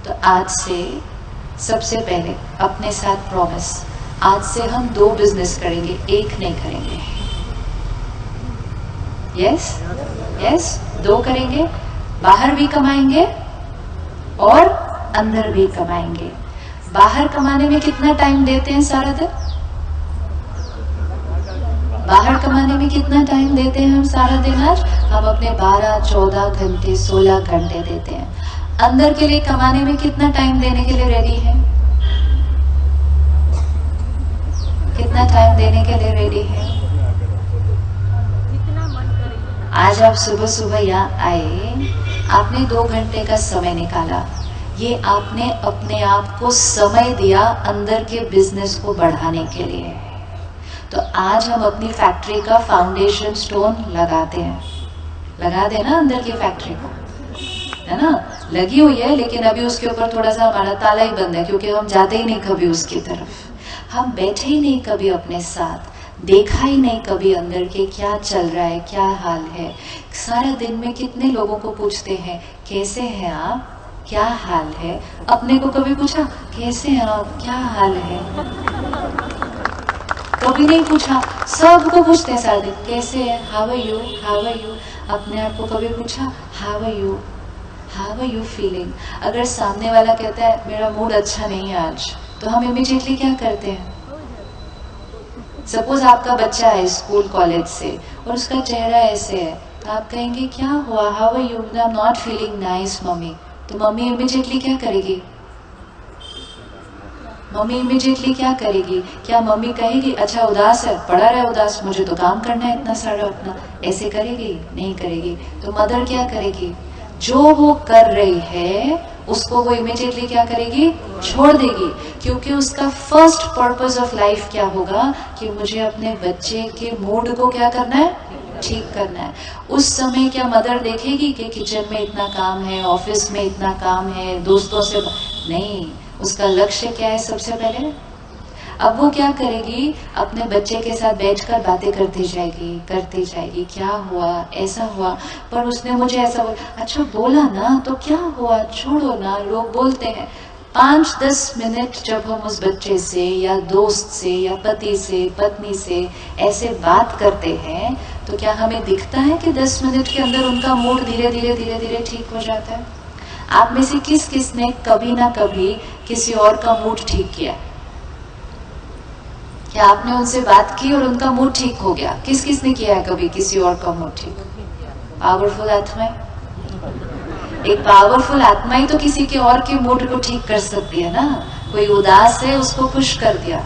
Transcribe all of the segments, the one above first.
तो आज से सबसे पहले अपने साथ प्रॉमिस, आज से हम 2 बिजनेस करेंगे, 1 नहीं करेंगे। यस यस, 2 करेंगे। बाहर भी कमाएंगे और अंदर भी कमाएंगे। बाहर कमाने में कितना टाइम देते हैं सारा दिन? बाहर कमाने में कितना टाइम देते हैं हम सारा दिन? आज हम अपने 12, 14 घंटे, 16 घंटे देते हैं। अंदर के लिए कमाने में कितना टाइम देने के लिए रेडी है? कितना टाइम देने के लिए रेडी है? आज आप सुबह सुबह यहाँ आए, आपने 2 घंटे का समय निकाला, ये आपने अपने आप को समय दिया अंदर के बिजनेस को बढ़ाने के लिए। तो आज हम अपनी फैक्ट्री का फाउंडेशन स्टोन लगाते हैं। लगा देना अंदर की फैक्ट्री को, है ना? लगी हुई है, लेकिन अभी उसके ऊपर थोड़ा सा हमारा ताला ही बंद है, क्योंकि हम जाते ही नहीं कभी उसकी तरफ। हम बैठे ही नहीं कभी अपने साथ, देखा ही नहीं कभी अंदर के क्या चल रहा है, क्या हाल है। सारा दिन में कितने लोगों को पूछते हैं कैसे हैं आप, क्या हाल है? अपने को कभी पूछा कैसे हैं आप, क्या हाल है? कभी नहीं पूछा। सबको पूछते हैं सारा दिन कैसे है, how are you, how are you. अपने आप को कभी पूछा how are you, how are you feeling? अगर सामने वाला कहता है मेरा मूड अच्छा नहीं है आज, तो हम इमीडिएटली क्या करते हैं? सपोज आपका बच्चा है स्कूल कॉलेज से और उसका चेहरा ऐसे है, तो आप कहेंगे क्या हुआ, how are you? I am not feeling nice mummy. तो मम्मी इमीडिएटली क्या करेगी? मम्मी इमीडिएटली क्या करेगी? क्या मम्मी कहेगी अच्छा उदास है, पड़ा रहे उदास, मुझे तो काम करना है इतना सारा अपना? ऐसे करेगी? नहीं करेगी। तो मदर क्या करेगी? जो वो कर रही है उसको वो इमीडिएटली क्या करेगी? छोड़ देगी, क्योंकि उसका फर्स्ट पर्पस ऑफ लाइफ क्या होगा कि मुझे अपने बच्चे के मूड को क्या करना है? ठीक करना है। उस समय क्या मदर देखेगी कि किचन में इतना काम है, ऑफिस में इतना काम है, दोस्तों से? नहीं, उसका लक्ष्य क्या है सबसे पहले? अब वो क्या करेगी? अपने बच्चे के साथ बैठकर बातें करती जाएगी, क्या हुआ, ऐसा हुआ, पर उसने मुझे ऐसा बोला। अच्छा बोला ना, तो क्या हुआ, छोड़ो ना, लोग बोलते हैं। 5-10 मिनट जब हम उस बच्चे से या दोस्त से या पति से, पत्नी से ऐसे बात करते हैं, तो क्या हमें दिखता है कि 10 मिनट के अंदर उनका मूड धीरे धीरे ठीक हो जाता है? आप में से किस किस ने कभी ना कभी किसी और का मूड ठीक किया? क्या आपने उनसे बात की और उनका मूड ठीक हो गया? किस किस ने किया है कभी किसी और का मूड ठीक? पावरफुल आत्माएं। एक पावरफुल आत्मा ही तो किसी के और के मूड को ठीक कर सकती है ना। कोई उदास है, उसको खुश कर दिया।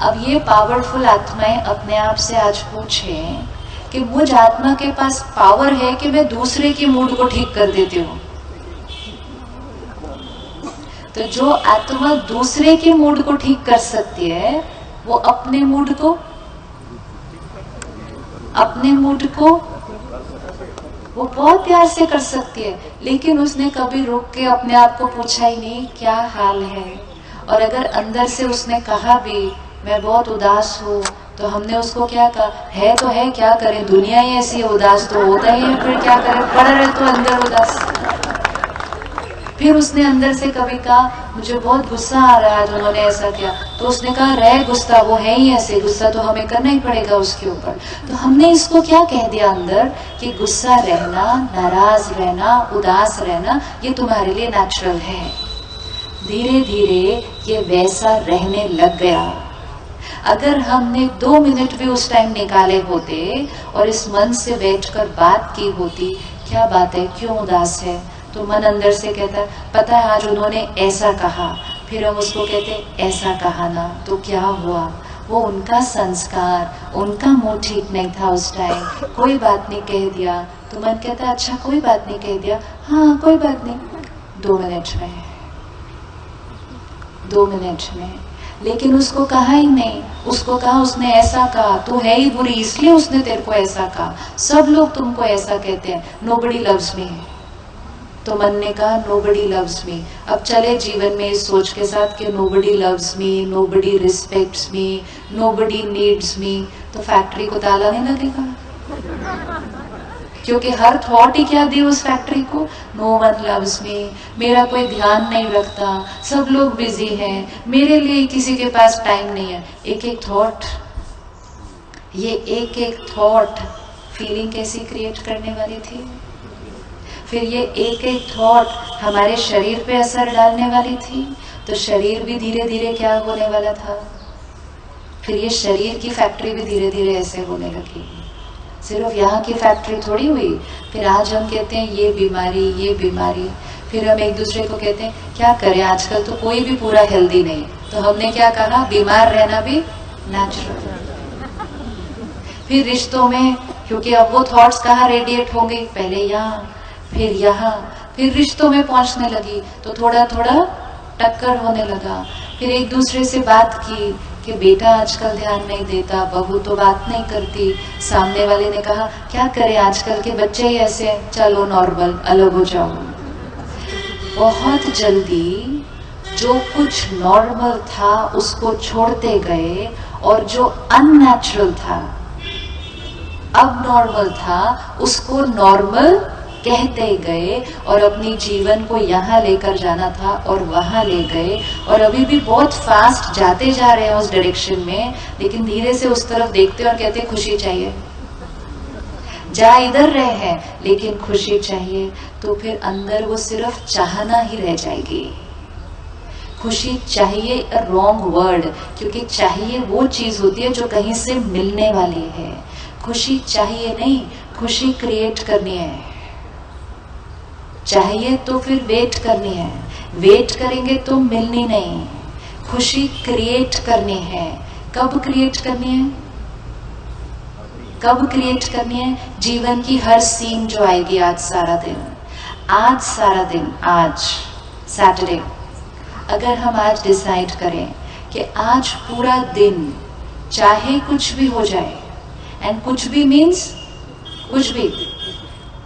अब ये पावरफुल आत्माएं अपने आप से आज पूछें कि मुझ आत्मा के पास पावर है कि मैं दूसरे के मूड को ठीक कर देती हूँ। तो जो आत्मा दूसरे के मूड को ठीक कर सकती है, वो अपने मूड को वो बहुत प्यार से कर सकती है, लेकिन उसने कभी रुक के अपने आप को पूछा ही नहीं क्या हाल है। और अगर अंदर से उसने कहा भी मैं बहुत उदास हूँ, तो हमने उसको क्या कहा? है तो है, क्या करें, दुनिया ही ऐसी है, उदास तो होता ही है, फिर क्या करें, पड़ा रहे तो अंदर उदास। फिर उसने अंदर से कभी कहा मुझे बहुत गुस्सा आ रहा है, आज उन्होंने ऐसा किया, तो उसने कहा रहे गुस्सा, वो है ही ऐसे, गुस्सा तो हमें करना ही पड़ेगा उसके ऊपर। तो हमने इसको क्या कह दिया अंदर कि गुस्सा रहना, नाराज रहना, उदास रहना, ये तुम्हारे लिए नेचुरल है। धीरे धीरे ये वैसा रहने लग गया। अगर हमने 2 मिनट भी उस टाइम निकाले होते और इस मन से बैठकर बात की होती, क्या बात है, क्यों उदास है, तो मन अंदर से कहता पता है आज उन्होंने ऐसा कहा, फिर हम उसको कहते ऐसा कहा ना, तो क्या हुआ, वो उनका संस्कार, उनका मूड ठीक नहीं था उस टाइम, कोई बात नहीं कह दिया। तो मन कहता अच्छा कोई बात नहीं कह दिया, हाँ कोई बात नहीं, 2 मिनट में, 2 मिनट में। लेकिन उसको कहा ही नहीं, उसको कहा उसने ऐसा कहा, तू है ही बुरी इसलिए उसने तेरे को ऐसा कहा, सब लोग तुमको ऐसा कहते हैं, नोबडी लव्स मी। तो मन ने कहा नोबडी लव्स मी। अब चले जीवन में इस सोच के साथ कि nobody loves me, nobody respects me, nobody needs me, तो फैक्ट्री को ताला नहीं लगेगा? क्योंकि हर थॉट ही क्या दी उस फैक्ट्री को, नो वन लव्स मी, मेरा कोई ध्यान नहीं रखता, सब लोग बिजी हैं, मेरे लिए किसी के पास टाइम नहीं है। एक एक थॉट, ये एक एक थॉट फीलिंग कैसी क्रिएट करने वाली थी। फिर ये एक एक थॉट हमारे शरीर पे असर डालने वाली थी, तो शरीर भी धीरे धीरे क्या होने वाला था, फिर ये शरीर की फैक्ट्री भी धीरे धीरे ऐसे होने लगी। सिर्फ यहाँ की फैक्ट्री थोड़ी हुई। फिर आज हम कहते हैं ये बीमारी, ये बीमारी, फिर हम एक दूसरे को कहते हैं क्या करें, आजकल तो कोई भी पूरा हेल्दी नहीं, तो हमने क्या कहा, बीमार रहना भी नेचुरल। फिर रिश्तों में, क्योंकि अब वो थॉट्स कहाँ रेडिएट होंगे, पहले यहाँ, फिर यहाँ, फिर रिश्तों में पहुंचने लगी, तो थोड़ा थोड़ा टक्कर होने लगा। फिर एक दूसरे से बात की कि बेटा आजकल ध्यान नहीं देता, बहू तो बात नहीं करती, सामने वाले ने कहा क्या करें आजकल के बच्चे ही ऐसे हैं, चलो नॉर्मल, अलग हो जाओ। बहुत जल्दी जो कुछ नॉर्मल था उसको छोड़ते गए, और जो अननेचुरल था, अब नॉर्मल था, उसको नॉर्मल कहते गए, और अपनी जीवन को यहाँ लेकर जाना था और वहां ले गए, और अभी भी बहुत फास्ट जाते जा रहे हैं उस डायरेक्शन में, लेकिन धीरे से उस तरफ देखते और कहते खुशी चाहिए, जा इधर रहे हैं लेकिन खुशी चाहिए। तो फिर अंदर वो सिर्फ चाहना ही रह जाएगी। खुशी चाहिए रॉन्ग वर्ड, क्योंकि चाहिए वो चीज होती है जो कहीं से मिलने वाली है। खुशी चाहिए नहीं, खुशी क्रिएट करनी है। चाहिए तो फिर वेट करनी है, वेट करेंगे तो मिलनी नहीं। खुशी क्रिएट करनी है। कब क्रिएट करनी है, कब क्रिएट करनी है, जीवन की हर सीन जो आएगी, आज सारा दिन, आज सारा दिन, आज सैटरडे, अगर हम आज डिसाइड करें कि आज पूरा दिन चाहे कुछ भी हो जाए, एंड कुछ भी मीन्स कुछ भी,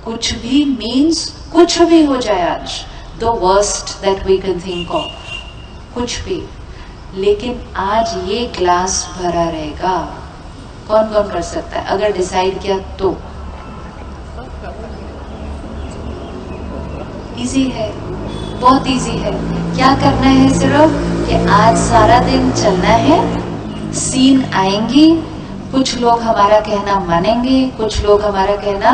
कुछ भी मीन्स कुछ भी हो जाए, आज the worst that we can think of, कुछ भी, लेकिन आज ये ग्लास भरा रहेगा। कौन कौन कर सकता है अगर डिसाइड किया तो? इजी है, बहुत इजी है। क्या करना है, सिर्फ कि आज सारा दिन चलना है, सीन आएंगी, कुछ लोग हमारा कहना मानेंगे, कुछ लोग हमारा कहना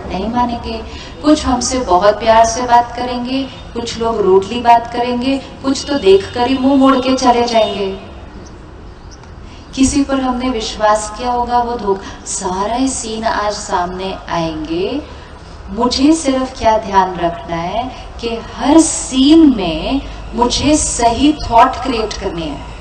नहीं मानेंगे, कुछ हमसे बहुत प्यार से बात करेंगे, कुछ लोग रूडली बात करेंगे, कुछ तो देखकर ही मुंह मोड़ के चले जाएंगे। किसी पर हमने विश्वास किया होगा, वो धोखा, सारे सीन आज सामने आएंगे। मुझे सिर्फ क्या ध्यान रखना है कि हर सीन में मुझे सही थॉट क्रिएट करनी है।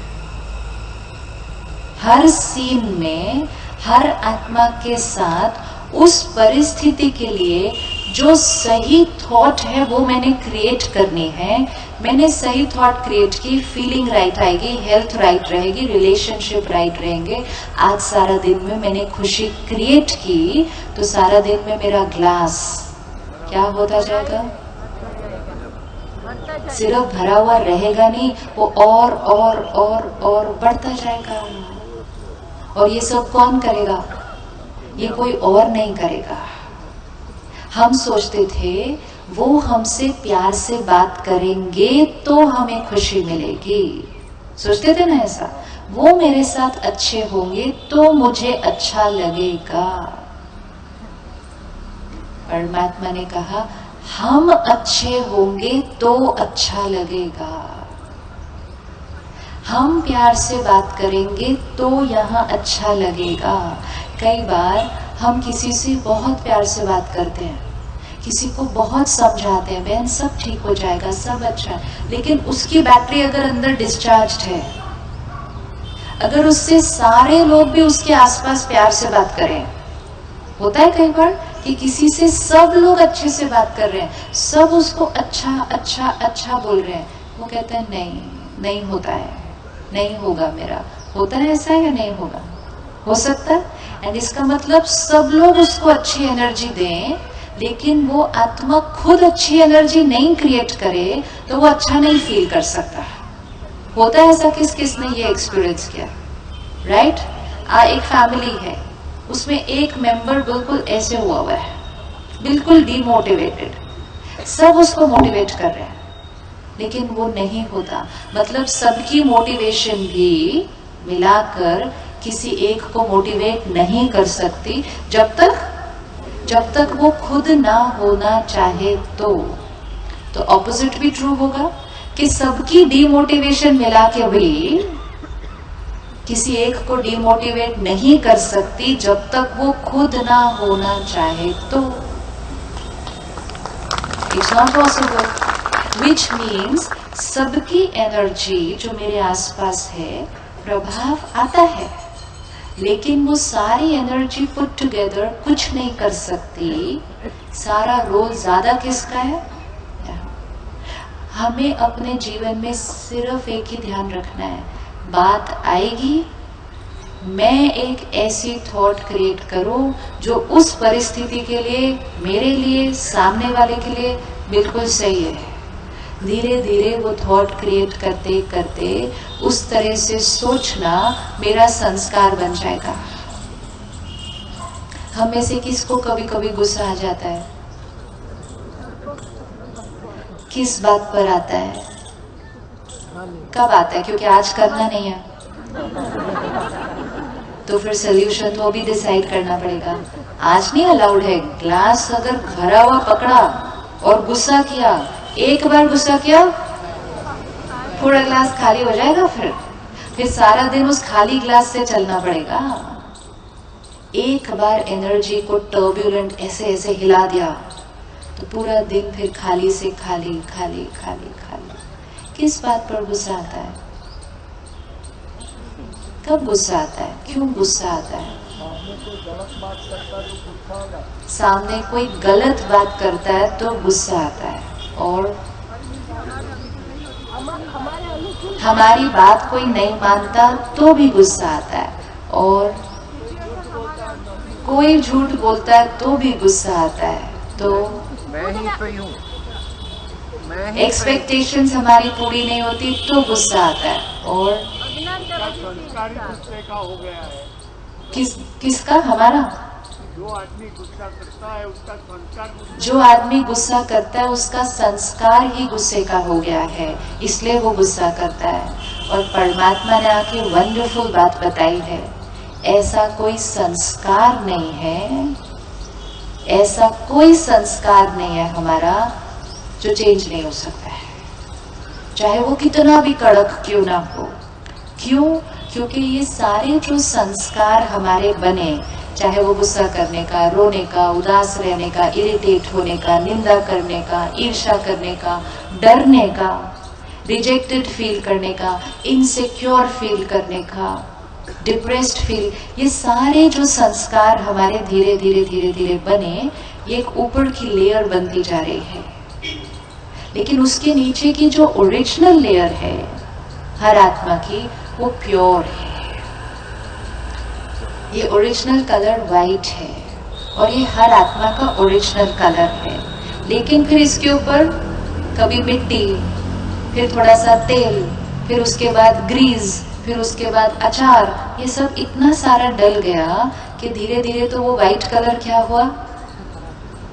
हर सीन में, हर आत्मा के साथ उस परिस्थिति के लिए जो सही थॉट है वो मैंने क्रिएट करनी है। मैंने सही थॉट क्रिएट की, फीलिंग राइट आएगी, हेल्थ राइट रहेगी, रिलेशनशिप राइट रहेंगे। आज सारा दिन में मैंने खुशी क्रिएट की, तो सारा दिन में मेरा ग्लास क्या होता जाएगा, सिर्फ भरा हुआ रहेगा नहीं, वो और बढ़ता जाएगा। और ये सब कौन करेगा, ये कोई और नहीं करेगा। हम सोचते थे वो हमसे प्यार से बात करेंगे तो हमें खुशी मिलेगी, सोचते थे ना ऐसा, वो मेरे साथ अच्छे होंगे तो मुझे अच्छा लगेगा। परमात्मा ने कहा हम अच्छे होंगे तो अच्छा लगेगा, हम प्यार से बात करेंगे तो यहाँ अच्छा लगेगा। कई बार हम किसी से बहुत प्यार से बात करते हैं, किसी को बहुत समझाते हैं, बहन सब ठीक हो जाएगा, सब अच्छा है, लेकिन उसकी बैटरी अगर अंदर डिस्चार्ज है, अगर उससे सारे लोग भी उसके आसपास प्यार से बात करें, होता है कई बार कि किसी से सब लोग अच्छे से बात कर रहे हैं, सब उसको अच्छा अच्छा अच्छा बोल रहे हैं, वो कहते हैं नहीं नहीं होता है, नहीं होगा मेरा, होता है ऐसा या नहीं होगा, हो सकता है। एंड इसका मतलब सब लोग उसको अच्छी एनर्जी दें, लेकिन वो आत्मा खुद अच्छी एनर्जी नहीं क्रिएट करे तो वो अच्छा नहीं फील कर सकता। होता है ऐसा, किस किस ने ये एक्सपीरियंस किया, राइट? एक फैमिली है, उसमें एक मेंबर बिल्कुल ऐसे हुआ है, बिल्कुल डिमोटिवेटेड, सब उसको मोटिवेट कर रहे हैं, लेकिन वो नहीं होता। मतलब सबकी मोटिवेशन भी मिलाकर किसी एक को मोटिवेट नहीं कर सकती जब तक वो खुद ना होना चाहे। तो ऑपोजिट भी ट्रू होगा कि सबकी डिमोटिवेशन मिला के भी किसी एक को डिमोटिवेट नहीं कर सकती जब तक वो खुद ना होना चाहे। तो it's not possible, which means सबकी एनर्जी जो मेरे आसपास है, प्रभाव आता है, लेकिन वो सारी एनर्जी पुट टुगेदर कुछ नहीं कर सकती। सारा रोल ज्यादा किसका है? हमें अपने जीवन में सिर्फ एक ही ध्यान रखना है, बात आएगी मैं एक ऐसी थॉट क्रिएट करूं जो उस परिस्थिति के लिए, मेरे लिए, सामने वाले के लिए बिल्कुल सही है। धीरे धीरे वो थॉट क्रिएट करते करते उस तरह से सोचना मेरा संस्कार बन जाएगा। हम में से किसको कभी कभी गुस्सा आ जाता है? किस बात पर आता है? कब आता है? क्योंकि आज करना नहीं है, तो फिर सोल्यूशन तो अभी डिसाइड करना पड़ेगा। आज नहीं अलाउड है। ग्लास अगर भरा हुआ पकड़ा और गुस्सा किया, एक बार गुस्सा किया, पूरा ग्लास खाली हो जाएगा। फिर सारा दिन उस खाली ग्लास से चलना पड़ेगा। एक बार एनर्जी को टर्ब्यूलेंट ऐसे ऐसे हिला दिया तो पूरा दिन फिर खाली से खाली खाली खाली खाली। किस बात पर गुस्सा आता है? कब गुस्सा आता है? क्यों गुस्सा आता है? सामने कोई गलत बात करता है तो गुस्सा आता है, और हमारी बात कोई नहीं मानता तो भी गुस्सा आता है, और कोई झूठ बोलता है तो भी गुस्सा आता है। तो मैं ही सही हूँ, एक्सपेक्टेशंस हमारी पूरी नहीं होती तो गुस्सा आता है। और गुस्से का हो गया है। किसका? हमारा। जो आदमी गुस्सा करता है उसका संस्कार, जो आदमी गुस्सा करता है उसका संस्कार ही गुस्से का हो गया है, इसलिए वो गुस्सा करता है। और परमात्मा ने आके वंडरफुल बात बताई है, ऐसा कोई संस्कार नहीं है, ऐसा कोई संस्कार नहीं है हमारा जो चेंज नहीं हो सकता है, चाहे वो कितना भी कड़क क्यों ना हो। क्यों? क्योंकि ये सारे जो संस्कार हमारे बने, चाहे वो गुस्सा करने का, रोने का, उदास रहने का, इरिटेट होने का, निंदा करने का, ईर्ष्या करने का, डरने का, रिजेक्टेड फील करने का, इनसिक्योर फील करने का, डिप्रेस्ड फील, ये सारे जो संस्कार हमारे धीरे धीरे धीरे धीरे बने, ये एक ऊपर की लेयर बनती जा रही है। लेकिन उसके नीचे की जो ओरिजिनल लेयर है हर आत्मा की, वो प्योर है। ये ओरिजिनल कलर वाइट है और ये हर आत्मा का ओरिजिनल कलर है। लेकिन फिर इसके ऊपर कभी मिट्टी, फिर थोड़ा सा तेल, फिर उसके बाद ग्रीस, फिर उसके बाद अचार, ये सब इतना सारा डल गया कि धीरे धीरे तो वो वाइट कलर क्या हुआ,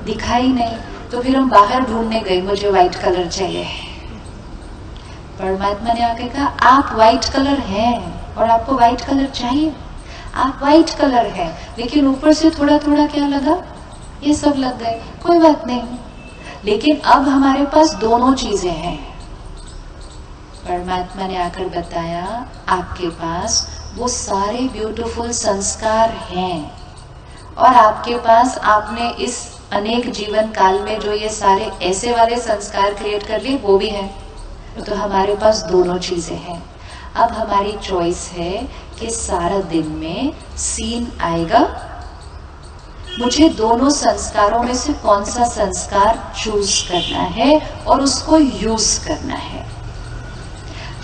दिखाई नहीं। तो फिर हम बाहर ढूंढने गए, मुझे वाइट कलर चाहिए। परमात्मा ने आके कहा आप वाइट कलर हैं और आपको वाइट कलर चाहिए, आप वाइट कलर है, लेकिन ऊपर से थोड़ा थोड़ा क्या लगा, ये सब लग गए, कोई बात नहीं। लेकिन अब हमारे पास दोनों चीजें हैं। परमात्मा ने आकर बताया आपके पास वो सारे ब्यूटीफुल संस्कार हैं, और आपके पास आपने इस अनेक जीवन काल में जो ये सारे ऐसे वाले संस्कार क्रिएट कर लिए वो भी है। तो हमारे पास दोनों चीजें हैं। अब हमारी चॉइस है कि सारा दिन में सीन आएगा, मुझे दोनों संस्कारों में से कौन सा संस्कार चूज करना है और उसको यूज करना है।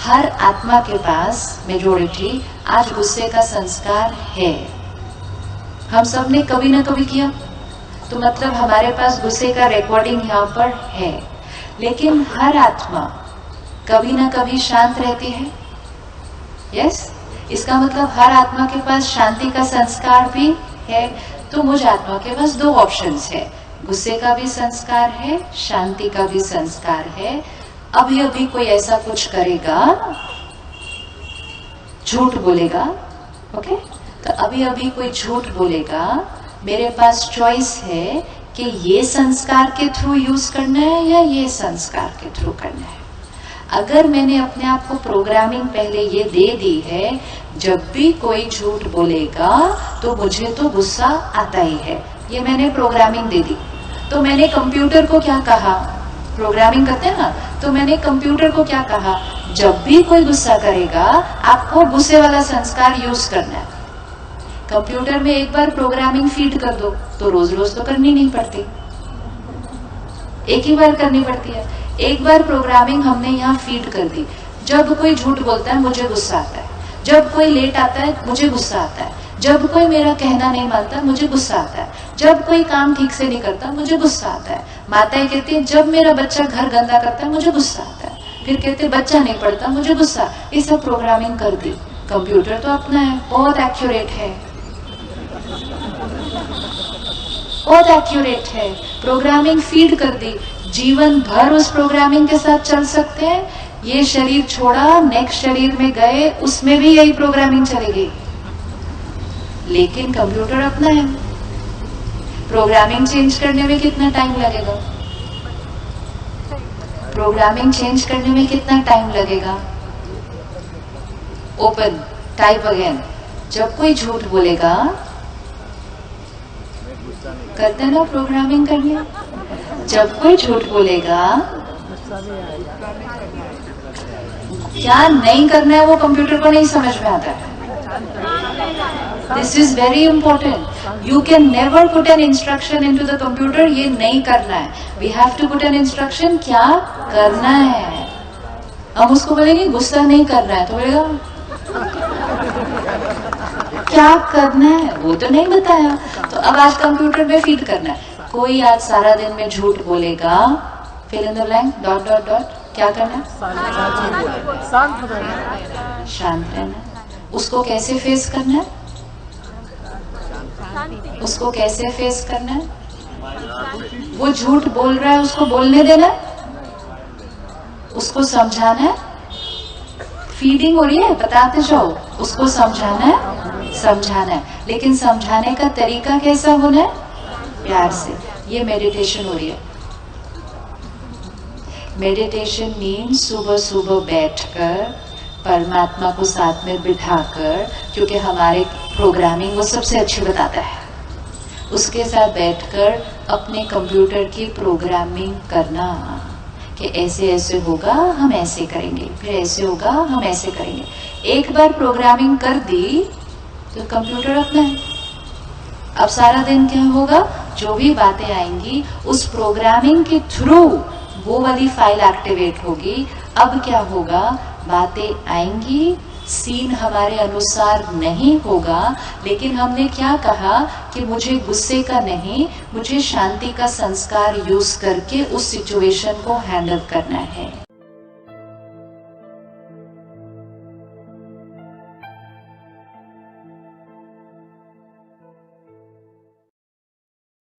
हर आत्मा के पास मेजॉरिटी आज गुस्से का संस्कार है। हम सब ने कभी ना कभी किया, तो मतलब हमारे पास गुस्से का रिकॉर्डिंग यहाँ पर है। लेकिन हर आत्मा कभी ना कभी शांत रहती है। यस, इसका मतलब हर आत्मा के पास शांति का संस्कार भी है। तो मुझ आत्मा के पास दो ऑप्शंस है, गुस्से का भी संस्कार है, शांति का भी संस्कार है। अभी अभी कोई ऐसा कुछ करेगा, झूठ बोलेगा, ओके, तो अभी अभी कोई झूठ बोलेगा, मेरे पास चॉइस है कि ये संस्कार के थ्रू यूज करना है या ये संस्कार के थ्रू करना है। अगर मैंने अपने आप को प्रोग्रामिंग पहले ये दे दी है, जब भी कोई झूठ बोलेगा तो मुझे तो गुस्सा आता ही है, ये मैंने प्रोग्रामिंग दे दी। तो मैंने कंप्यूटर को क्या कहा, प्रोग्रामिंग करते हैं ना, तो मैंने कंप्यूटर को क्या कहा, जब भी कोई गुस्सा करेगा आपको गुस्से वाला संस्कार यूज करना है। कंप्यूटर में एक बार प्रोग्रामिंग फीड कर दो तो रोज रोज तो करनी नहीं पड़ती, एक ही बार करनी पड़ती है। एक बार प्रोग्रामिंग हमने यहाँ फीड कर दी, जब कोई झूठ बोलता है मुझे गुस्सा आता है, जब कोई लेट आता है मुझे गुस्सा आता है, जब कोई मेरा कहना नहीं मानता मुझे गुस्सा आता है, जब कोई काम ठीक से नहीं करता मुझे गुस्सा आता है। माताएं कहती है जब मेरा बच्चा घर गंदा करता है मुझे गुस्सा आता है, फिर कहते बच्चा नहीं पढ़ता मुझे गुस्सा। ये सब प्रोग्रामिंग कर दी। कंप्यूटर तो अपना है, बहुत एक्यूरेट है, बहुत एक्यूरेट है। प्रोग्रामिंग फीड कर दी, जीवन भर उस प्रोग्रामिंग के साथ चल सकते हैं। ये शरीर छोड़ा, नेक्स्ट शरीर में गए, उसमें भी यही प्रोग्रामिंग चलेगी। लेकिन कंप्यूटर अपना है, प्रोग्रामिंग चेंज करने में कितना टाइम लगेगा, प्रोग्रामिंग चेंज करने में कितना टाइम लगेगा। Open, type again. जब कोई झूठ बोलेगा, करते ना प्रोग्रामिंग करनी, जब कोई झूठ बोलेगा क्या नहीं करना है वो कंप्यूटर को नहीं समझ में आता है। This is very important. You can never put an instruction into the computer, ये नहीं करना है। We have to put an instruction, क्या करना है। हम उसको बोलेंगे गुस्सा नहीं करना है, तो बोलेगा क्या करना है, वो तो नहीं बताया। तो अब आज कंप्यूटर में फीड करना है। कोई आज सारा दिन में झूठ बोलेगा, fill in the blank, dot dot dot, क्या करना है, शांत रहना। उसको कैसे फेस करना है, उसको कैसे फेस करना है। वो झूठ बोल रहा है, उसको बोलने देना है, उसको समझाना है। फीडिंग हो रही है, बताते जाओ, उसको समझाना है, समझाना है। लेकिन समझाने का तरीका कैसा होना है, प्यार से। ये मेडिटेशन हो रही है। मेडिटेशन मीन्स सुबह सुबह बैठकर परमात्मा को साथ में बिठाकर, क्योंकि हमारे प्रोग्रामिंग वो सबसे अच्छी बताता है, उसके साथ बैठकर अपने कंप्यूटर की प्रोग्रामिंग करना कि ऐसे ऐसे होगा हम ऐसे करेंगे, फिर ऐसे होगा हम ऐसे करेंगे। एक बार प्रोग्रामिंग कर दी तो कंप्यूटर अपना है। अब सारा दिन क्या होगा, जो भी बातें आएंगी उस प्रोग्रामिंग के थ्रू वो वाली फाइल एक्टिवेट होगी। अब क्या होगा, बातें आएंगी, सीन हमारे अनुसार नहीं होगा, लेकिन हमने क्या कहा कि मुझे गुस्से का नहीं, मुझे शांति का संस्कार यूज करके उस सिचुएशन को हैंडल करना है।